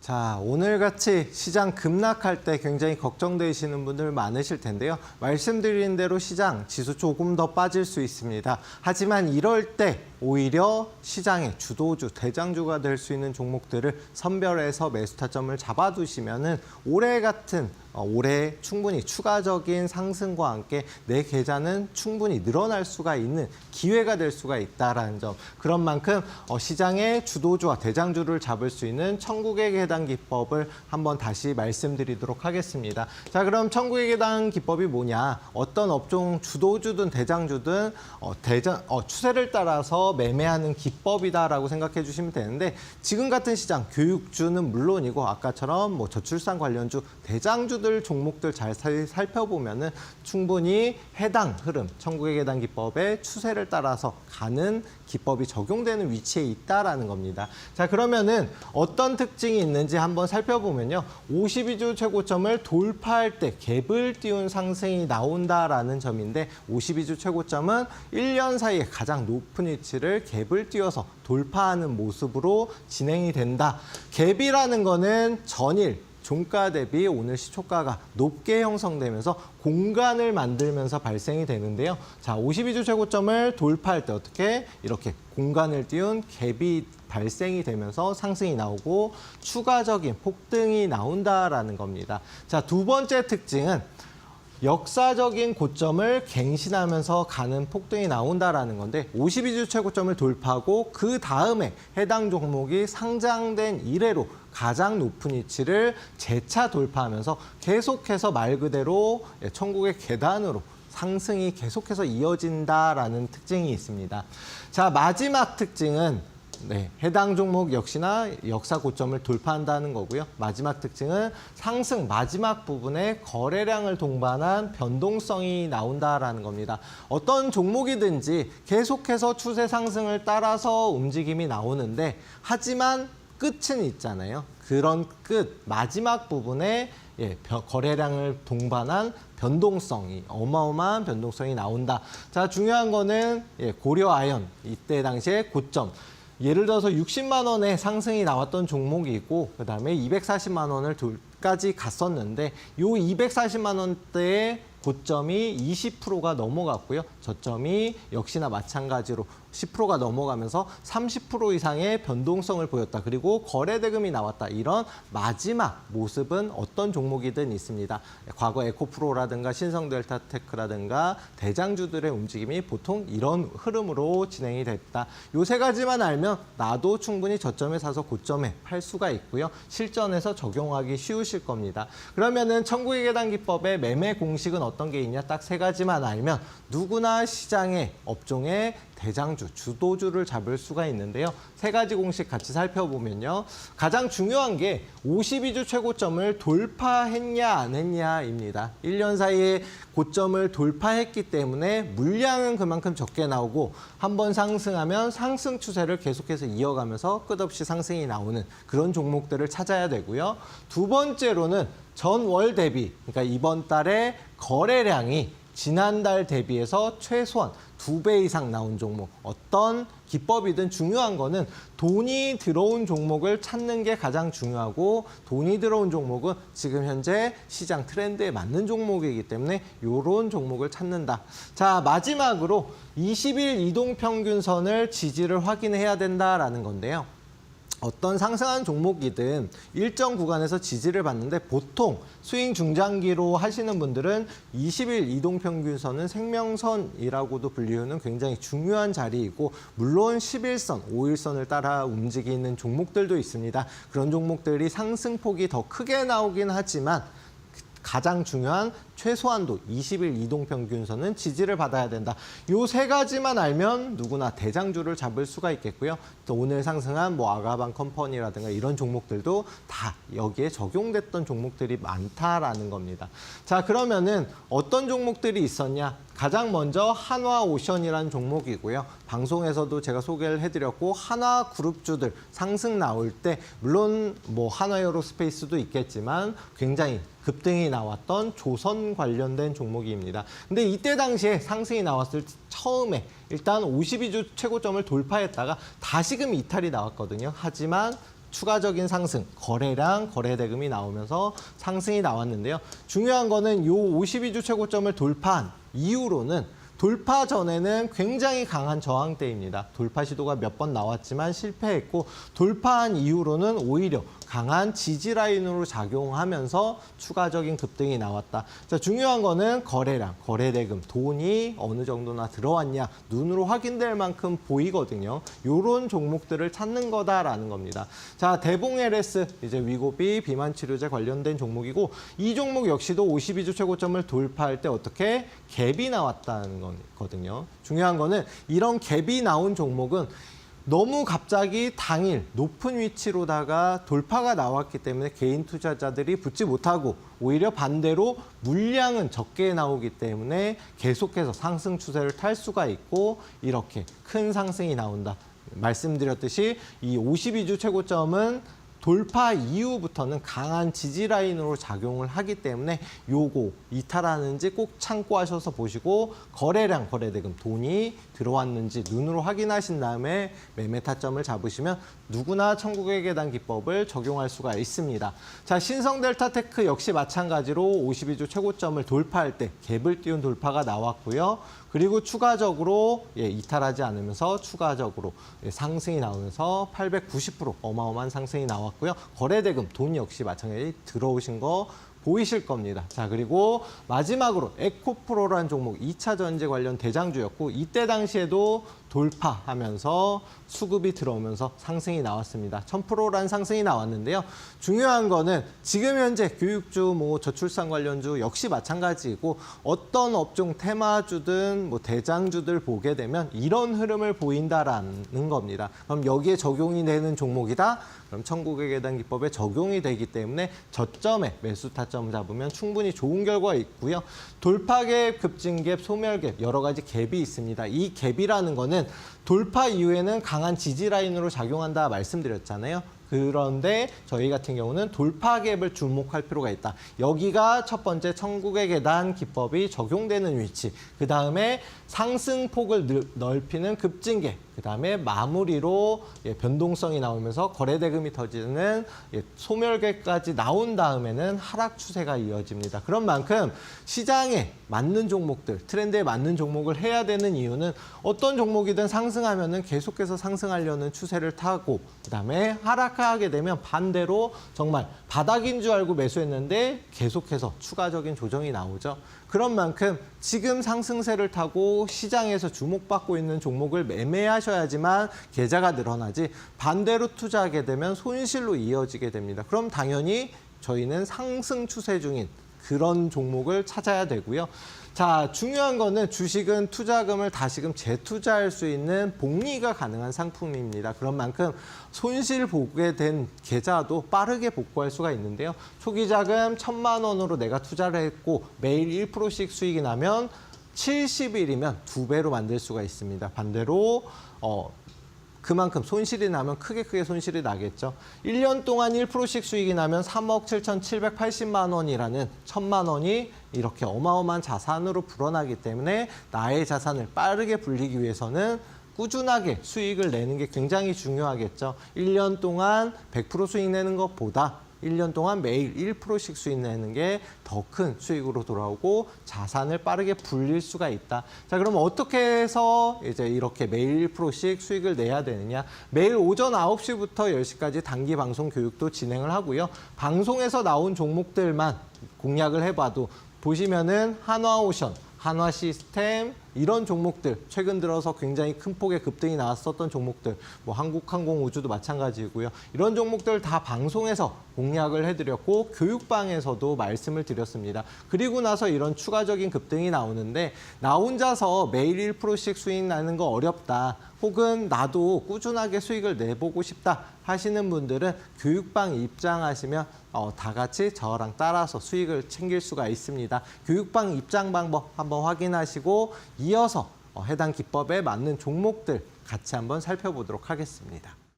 자, 오늘같이 시장 급락할 때 굉장히 걱정되시는 분들 많으실 텐데요. 말씀드린 대로 시장 지수 조금 더 빠질 수 있습니다. 하지만 이럴 때 오히려 시장의 주도주, 대장주가 될 수 있는 종목들을 선별해서 매수 타점을 잡아두시면은 올해 충분히 추가적인 상승과 함께 내 계좌는 충분히 늘어날 수가 있는 기회가 될 수가 있다라는 점. 그런 만큼 시장의 주도주와 대장주를 잡을 수 있는 천국의 계단 기법을 한번 다시 말씀드리도록 하겠습니다. 자, 그럼 천국의 계단 기법이 뭐냐? 어떤 업종 주도주든 대장주든 추세를 따라서 매매하는 기법이다라고 생각해 주시면 되는데, 지금 같은 시장 교육주는 물론이고 아까처럼 저출산 관련주 대장주들 종목들 잘 살펴보면은 충분히 해당 흐름, 천국의 계단 기법의 추세를 따라서 가는 기법이 적용되는 위치에 있다라는 겁니다. 자, 그러면은 어떤 특징이 있는지 한번 살펴보면요. 52주 최고점을 돌파할 때 갭을 띄운 상승이 나온다라는 점인데, 52주 최고점은 1년 사이에 가장 높은 위치를 갭을 띄워서 돌파하는 모습으로 진행이 된다. 갭이라는 거는 전일 종가 대비 오늘 시초가가 높게 형성되면서 공간을 만들면서 발생이 되는데요. 자, 52주 최고점을 돌파할 때 어떻게 이렇게 공간을 띄운 갭이 발생이 되면서 상승이 나오고 추가적인 폭등이 나온다라는 겁니다. 자, 두 번째 특징은 역사적인 고점을 갱신하면서 가는 폭등이 나온다라는 건데, 52주 최고점을 돌파하고 그 다음에 해당 종목이 상장된 이래로 가장 높은 위치를 재차 돌파하면서 계속해서 말 그대로 천국의 계단으로 상승이 계속해서 이어진다라는 특징이 있습니다. 자, 마지막 특징은 해당 종목 역시나 역사 고점을 돌파한다는 거고요. 마지막 특징은 상승 마지막 부분에 거래량을 동반한 변동성이 나온다라는 겁니다. 어떤 종목이든지 계속해서 추세 상승을 따라서 움직임이 나오는데, 하지만 끝은 있잖아요. 그런 끝, 마지막 부분에 거래량을 동반한 변동성이, 어마어마한 변동성이 나온다. 자, 중요한 거는 고려아연, 이때 당시에 고점. 예를 들어서 60만 원의 상승이 나왔던 종목이 있고, 그다음에 240만 원까지 갔었는데, 이 240만 원대의 고점이 20%가 넘어갔고요. 저점이 역시나 마찬가지로 10%가 넘어가면서 30% 이상의 변동성을 보였다. 그리고 거래대금이 나왔다. 이런 마지막 모습은 어떤 종목이든 있습니다. 과거 에코프로라든가 신성델타테크라든가 대장주들의 움직임이 보통 이런 흐름으로 진행이 됐다. 요 세 가지만 알면 나도 충분히 저점에 사서 고점에 팔 수가 있고요. 실전에서 적용하기 쉬우실 겁니다. 그러면은 천국의 계단 기법의 매매 공식은 어떤 게 있냐? 딱 세 가지만 알면 누구나 시장의 업종의 대장주, 주도주를 잡을 수가 있는데요. 세 가지 공식 같이 살펴보면요. 가장 중요한 게 52주 최고점을 돌파했냐 안 했냐입니다. 1년 사이에 고점을 돌파했기 때문에 물량은 그만큼 적게 나오고, 한번 상승하면 상승 추세를 계속해서 이어가면서 끝없이 상승이 나오는 그런 종목들을 찾아야 되고요. 두 번째로는 전월 대비, 그러니까 이번 달에 거래량이 지난달 대비해서 최소한 2배 이상 나온 종목, 어떤 기법이든 중요한 거는 돈이 들어온 종목을 찾는 게 가장 중요하고, 돈이 들어온 종목은 지금 현재 시장 트렌드에 맞는 종목이기 때문에 이런 종목을 찾는다. 자, 마지막으로 20일 이동평균선을 지지를 확인해야 된다라는 건데요. 어떤 상승한 종목이든 일정 구간에서 지지를 받는데, 보통 스윙 중장기로 하시는 분들은 20일 이동평균선은 생명선이라고도 불리우는 굉장히 중요한 자리이고, 물론 11선, 5일선을 따라 움직이는 종목들도 있습니다. 그런 종목들이 상승폭이 더 크게 나오긴 하지만 가장 중요한 최소한도 20일 이동평균선은 지지를 받아야 된다. 요 세 가지만 알면 누구나 대장주를 잡을 수가 있겠고요. 또 오늘 상승한 아가방 컴퍼니라든가 이런 종목들도 다 여기에 적용됐던 종목들이 많다라는 겁니다. 자, 그러면은 어떤 종목들이 있었냐? 가장 먼저 한화오션이라는 종목이고요. 방송에서도 제가 소개를 해드렸고, 한화그룹주들 상승 나올 때 물론 한화에어로스페이스도 있겠지만 굉장히 급등이 나왔던 조선 관련된 종목입니다. 근데 이때 당시에 상승이 나왔을 때 처음에 일단 52주 최고점을 돌파했다가 다시금 이탈이 나왔거든요. 하지만 추가적인 상승, 거래량, 거래대금이 나오면서 상승이 나왔는데요. 중요한 거는 요 52주 최고점을 돌파한 이후로는 돌파 전에는 굉장히 강한 저항대입니다. 돌파 시도가 몇 번 나왔지만 실패했고 돌파한 이후로는 오히려 강한 지지 라인으로 작용하면서 추가적인 급등이 나왔다. 자, 중요한 거는 거래량, 거래대금, 돈이 어느 정도나 들어왔냐 눈으로 확인될 만큼 보이거든요. 이런 종목들을 찾는 거다라는 겁니다. 자, 대봉 LS 이제 위고비 비만 치료제 관련된 종목이고 이 종목 역시도 52주 최고점을 돌파할 때 어떻게 갭이 나왔다는 거거든요. 중요한 거는 이런 갭이 나온 종목은 너무 갑자기 당일 높은 위치로다가 돌파가 나왔기 때문에 개인 투자자들이 붙지 못하고 오히려 반대로 물량은 적게 나오기 때문에 계속해서 상승 추세를 탈 수가 있고 이렇게 큰 상승이 나온다. 말씀드렸듯이 이 52주 최고점은 돌파 이후부터는 강한 지지 라인으로 작용을 하기 때문에 요거 이탈하는지 꼭 참고하셔서 보시고 거래량, 거래대금, 돈이 들어왔는지 눈으로 확인하신 다음에 매매 타점을 잡으시면 누구나 천국의 계단 기법을 적용할 수가 있습니다. 자, 신성델타테크 역시 마찬가지로 52주 최고점을 돌파할 때 갭을 띄운 돌파가 나왔고요. 그리고 추가적으로 이탈하지 않으면서 추가적으로 상승이 나오면서 890% 어마어마한 상승이 나왔고요. 거래대금, 돈 역시 마찬가지 들어오신 거 보이실 겁니다. 자, 그리고 마지막으로 에코프로라는 종목 2차 전지 관련 대장주였고 이때 당시에도 돌파하면서 수급이 들어오면서 상승이 나왔습니다. 1000%라는 상승이 나왔는데요. 중요한 거는 지금 현재 교육주, 저출산 관련주 역시 마찬가지이고 어떤 업종 테마주든 대장주들 보게 되면 이런 흐름을 보인다라는 겁니다. 그럼 여기에 적용이 되는 종목이다? 그럼 천국의 계단 기법에 적용이 되기 때문에 저점에 매수 타점 잡으면 충분히 좋은 결과가 있고요. 돌파갭, 급증갭, 소멸갭 여러 가지 갭이 있습니다. 이 갭이라는 거는 돌파 이후에는 강한 지지 라인으로 작용한다 말씀드렸잖아요. 그런데 저희 같은 경우는 돌파 갭을 주목할 필요가 있다. 여기가 첫 번째 천국의 계단 기법이 적용되는 위치. 그 다음에 상승폭을 넓히는 급증갭. 그 다음에 마무리로 변동성이 나오면서 거래대금이 터지는 소멸갭까지 나온 다음에는 하락 추세가 이어집니다. 그런 만큼 시장에 맞는 종목들, 트렌드에 맞는 종목을 해야 되는 이유는 어떤 종목이든 상승하면은 계속해서 상승하려는 추세를 타고 그 다음에 하락하게 되면 반대로 정말 바닥인 줄 알고 매수했는데 계속해서 추가적인 조정이 나오죠. 그런 만큼 지금 상승세를 타고 시장에서 주목받고 있는 종목을 매매하셔야지만 계좌가 늘어나지 반대로 투자하게 되면 손실로 이어지게 됩니다. 그럼 당연히 저희는 상승 추세 중인 그런 종목을 찾아야 되고요. 자, 중요한 거는 주식은 투자금을 다시금 재투자할 수 있는 복리가 가능한 상품입니다. 그런 만큼 손실 보게 된 계좌도 빠르게 복구할 수가 있는데요. 초기 자금 1,000만 원으로 내가 투자를 했고 매일 1%씩 수익이 나면 70일이면 2배로 만들 수가 있습니다. 반대로 그만큼 손실이 나면 크게 손실이 나겠죠. 1년 동안 1%씩 수익이 나면 3억 7,780만 원이라는 1,000만 원이 이렇게 어마어마한 자산으로 불어나기 때문에 나의 자산을 빠르게 불리기 위해서는 꾸준하게 수익을 내는 게 굉장히 중요하겠죠. 1년 동안 100% 수익 내는 것보다 1년 동안 매일 1%씩 수익 내는 게 더 큰 수익으로 돌아오고 자산을 빠르게 불릴 수가 있다. 자, 그럼 어떻게 해서 이제 이렇게 매일 1%씩 수익을 내야 되느냐? 매일 오전 9시부터 10시까지 단기 방송 교육도 진행을 하고요. 방송에서 나온 종목들만 공략을 해봐도 보시면은 한화오션, 한화시스템 이런 종목들 최근 들어서 굉장히 큰 폭의 급등이 나왔었던 종목들 한국항공우주도 마찬가지고요. 이런 종목들 다 방송에서 공략을 해드렸고 교육방에서도 말씀을 드렸습니다. 그리고 나서 이런 추가적인 급등이 나오는데 나 혼자서 매일 1%씩 수익 나는 거 어렵다. 혹은 나도 꾸준하게 수익을 내보고 싶다 하시는 분들은 교육방 입장하시면 다 같이 저랑 따라서 수익을 챙길 수가 있습니다. 교육방 입장 방법 한번 확인하시고 이어서 해당 기법에 맞는 종목들 같이 한번 살펴보도록 하겠습니다.